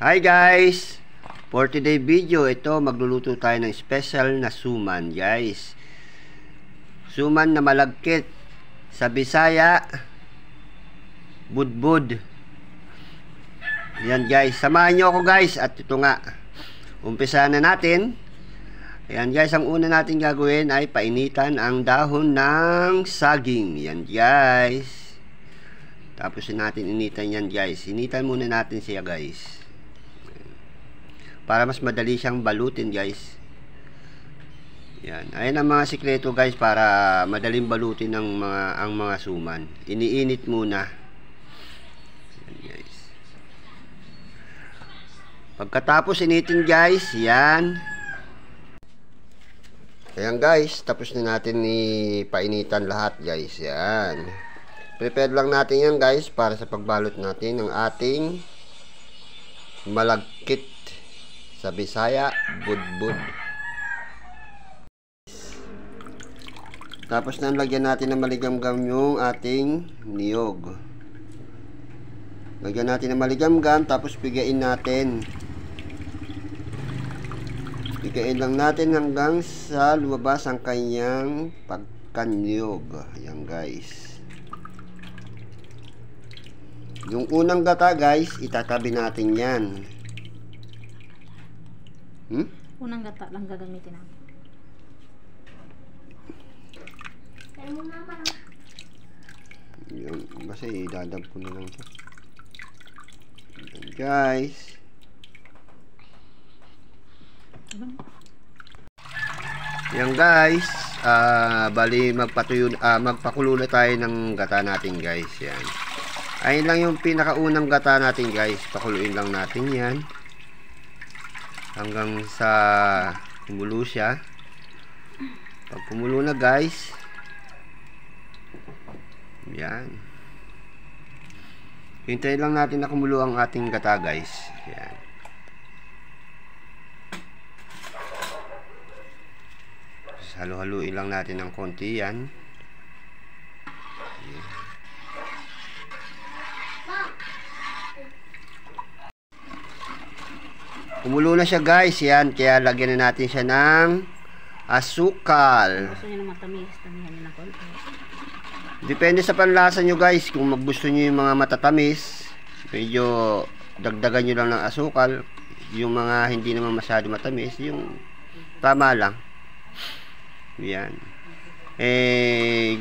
Hi guys! For today video, ito magluluto tayo ng special na suman guys. Suman na malagkit. Sa Bisaya, budbud. Yan guys, samahan nyo ako guys. At ito nga, umpisa na natin. Ayan guys, ang una natin gagawin ay painitan ang dahon ng saging. Yan guys. Tapos natin initan yan guys. Initan muna natin siya guys, para mas madali siyang balutin guys. Yan. Ayan ang mga sikreto guys para madaling balutin ang mga suman. Iniinit muna. Yan guys. Pagkatapos initin guys, yan. Ayan guys, tapos na natin ipainitan lahat guys. Yan. Prepare lang natin yan guys para sa pagbalot natin ng ating malagkit. Sa Bisaya, budbud. Tapos na lagyan natin ng maligamgam yung ating niyog. Lagyan natin ng maligamgam, tapos pigain natin. Pigain lang natin hanggang sa lumabas ang kanyang pagkanyog. Ayan guys. Yung unang gata guys, itatabi natin yan. Unang gata lang gagamitin natin. Yan, basta idadab ko na lang ito. Yan guys. Yan guys. Bali magpakulo na tayo ng gata natin guys. Yan. Ayun lang yung pinakaunang gata natin guys. Pakuluin lang natin yan hanggang sa kumulo siya. Pag kumulo na guys, yan, hintayin lang natin na kumulo ang ating gata guys. Yan. Halo-haluin lang natin ng konti yan. Yan. Kumulo na siya guys, yan. Kaya lagyan na natin siya ng asukal. Gusto nyo na matamis, tamihan nyo na konti. Depende sa panlasa nyo guys. Kung gusto nyo yung mga matatamis, medyo dagdagan nyo lang ng asukal. Yung mga hindi naman masyado matamis, yung tama lang. Yan.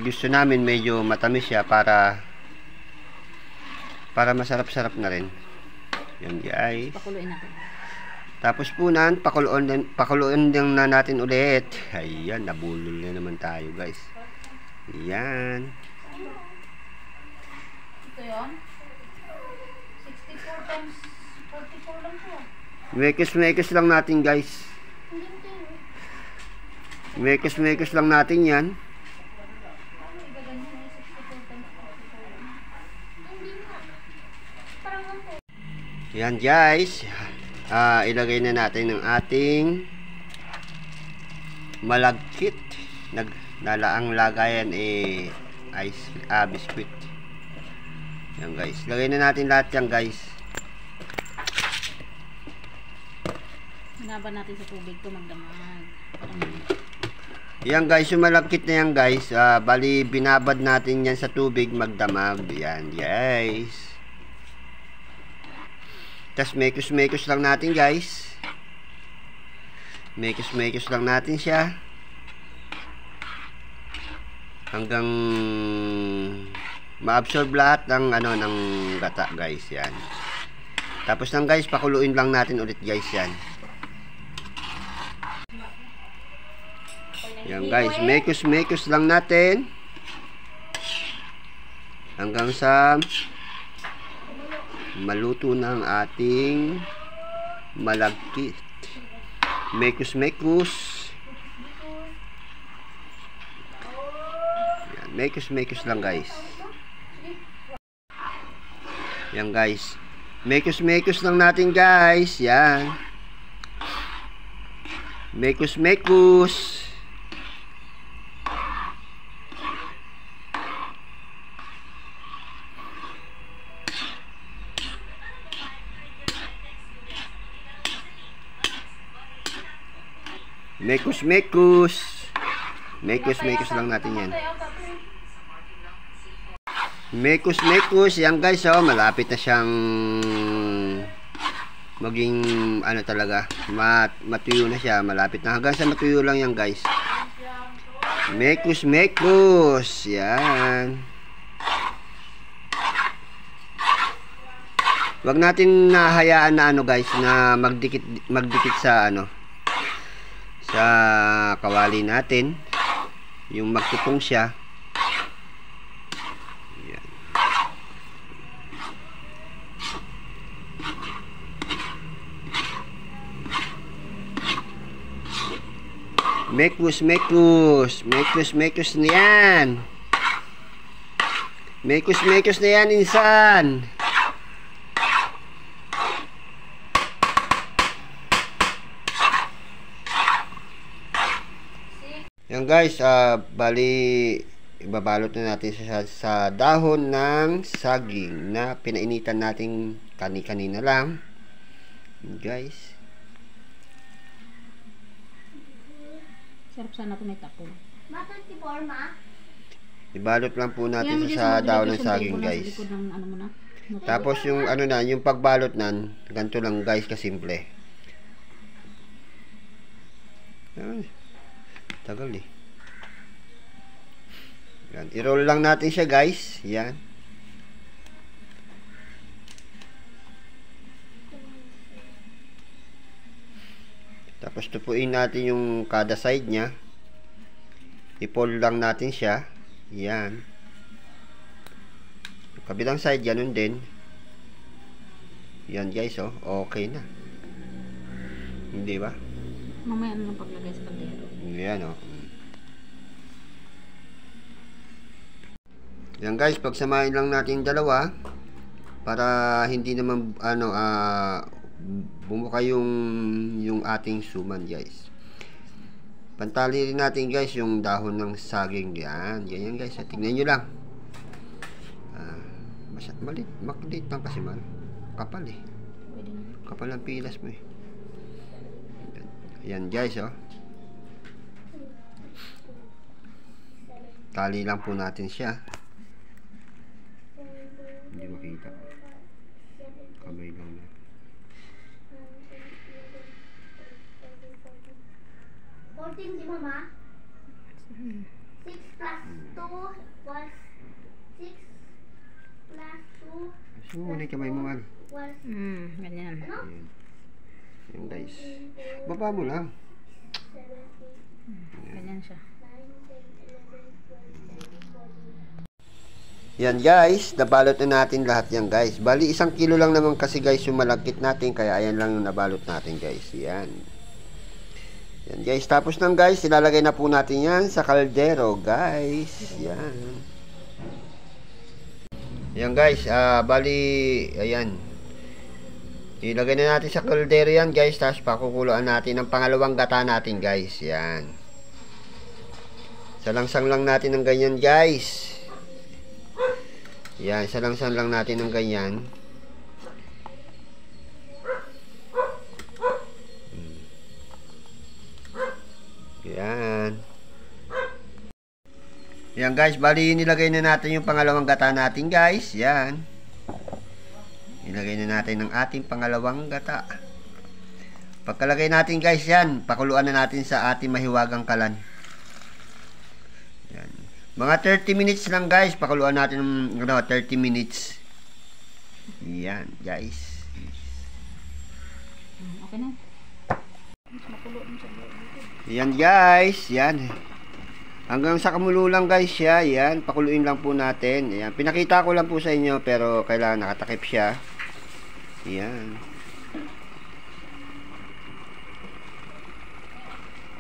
Gusto namin medyo matamis siya para masarap-sarap na rin. Yan guys. Pakuluin natin. Tapos po nan, pakuluin din na natin ulit. Ayan, nabulol na naman tayo guys. Ayan. Ito yun? 64 times 44 lang po. Mekos lang natin guys. Mekos lang natin yan. Ayan guys. Ilagay na natin ng ating malagkit. Ang lagayan biskuit. Yan guys. Lagay na natin lahat yan guys. Hinaban natin sa tubig to magdamag. Yan guys, yung malagkit na yan guys. Bali binabad natin yan sa tubig magdamag. Yan guys. Tapos mekos lang natin guys. Mekos lang natin siya hanggang ma-absorb lahat ng ng gata guys. Yan. Tapos lang guys, pakuluin lang natin ulit guys yan. Yan guys, mekos lang natin hanggang sa maluto na ang ating malagkit. Mekos. Yan, mekos lang guys. Yan guys. Mekos lang natin guys. Yan. Mekos. Mekus, mekus. Mekus, mekus lang natin yan. Mekus, mekus. Yan guys, oh, malapit na siyang maging ano talaga, matuyo na siya. Malapit na. Hanggang sa matuyo lang yan guys. Mekus, mekus. Yan. Wag natin nahayaan na ano guys, na magdikit sa ano, sa kawali natin. Yung magtutong siya. Yan. Mekus, mekus. Mekus, mekus na yan. Mekus, mekus na yan, insan. Yan guys, bali ibabalot na natin sa dahon ng saging na pinainitan natin kani-kanina lang. Yan guys. Sarap sana ito may tapon. Ibalot lang po natin sa dahon ng saging guys. Tapos yung ano na, yung pagbalot nan, ganito lang guys, kasimple. Yan. Tagal eh. Yan. I-roll lang natin siya guys. Yan. Tapos tupuin natin yung kada side niya. I-fold lang natin siya. Yan. Yung kabilang side, ganun din. Yan guys, oh. Okay na. Hindi ba? Mamaya na lang paglagay sa kaldero. Yan, oh. Yan guys, pagsamahin lang natin dalawa para hindi naman ano bumuka yung ating suman guys. Pantali rin natin guys yung dahon ng saging. Yan, ganyan guys. Tingnan nyo lang. Makulit lang kasi man. Kapal eh. Kapal ang pilas mo eh. Yan guys, oh. Tali lang po natin siya. Hindi makita. Kamay lang na. 14, di mama? 6 plus 2 was 6 plus 2. So, muna yung kamay mo, man. Ganyan. Ano? Yan. Yan guys. Baba mo lang. Ganyan siya. Yan guys, nabalot na natin lahat yan guys. Bali 1 kilo lang naman kasi guys yung malagkit natin, kaya ayan lang yung nabalot natin guys. Yan. Yan guys, tapos nang guys, ilalagay na po natin yan sa kaldero guys. Yan. Yan guys, bali ayan. Ilagay na natin sa kaldero yan guys, tapos pakukuluan natin ang pangalawang gata natin guys. Yan. Salangsang lang natin ng ganyan guys. Yan, salangsang lang natin ng ganyan. Yan. Yan guys, bali nilagay na natin yung pangalawang gata natin guys. Yan. Nilagay na natin ang ating pangalawang gata. Pagkalagay natin guys yan, pakuluan na natin sa ating mahiwagang kalan. Yan. Mga 30 minutes lang guys, pakuluan natin ng 30 minutes. Yan guys. Okay na. Yan guys, yan. Hanggang sa kumulo lang guys siya, yan. Pakuluin lang po natin. Yan. Pinakita ko lang po sa inyo pero kailangan nakatakip siya. Yan.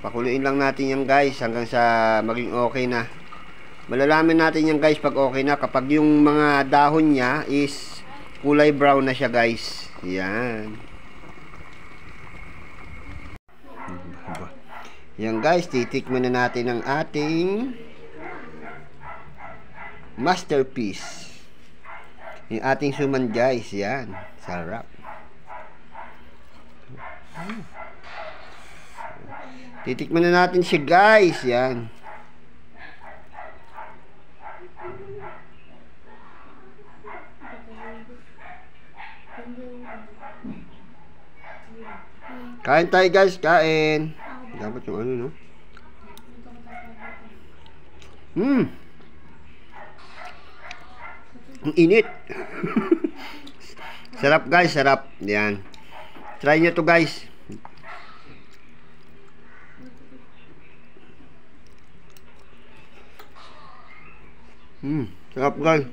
Pakuluin lang natin yan guys hanggang sa maging okay na. Malalaman natin yan guys pag okay na kapag yung mga dahon niya is kulay brown na siya guys. Yan. Yan guys, titikman na natin ang ating masterpiece. Yung ating suman guys, yan. Sarap. Titikman na natin siya guys. Yan. Kain tayo guys, kain. Dapat yung ano, no? Ang init. Sarap guys, sarap. Yan. Try nyo to guys. Sarap guys.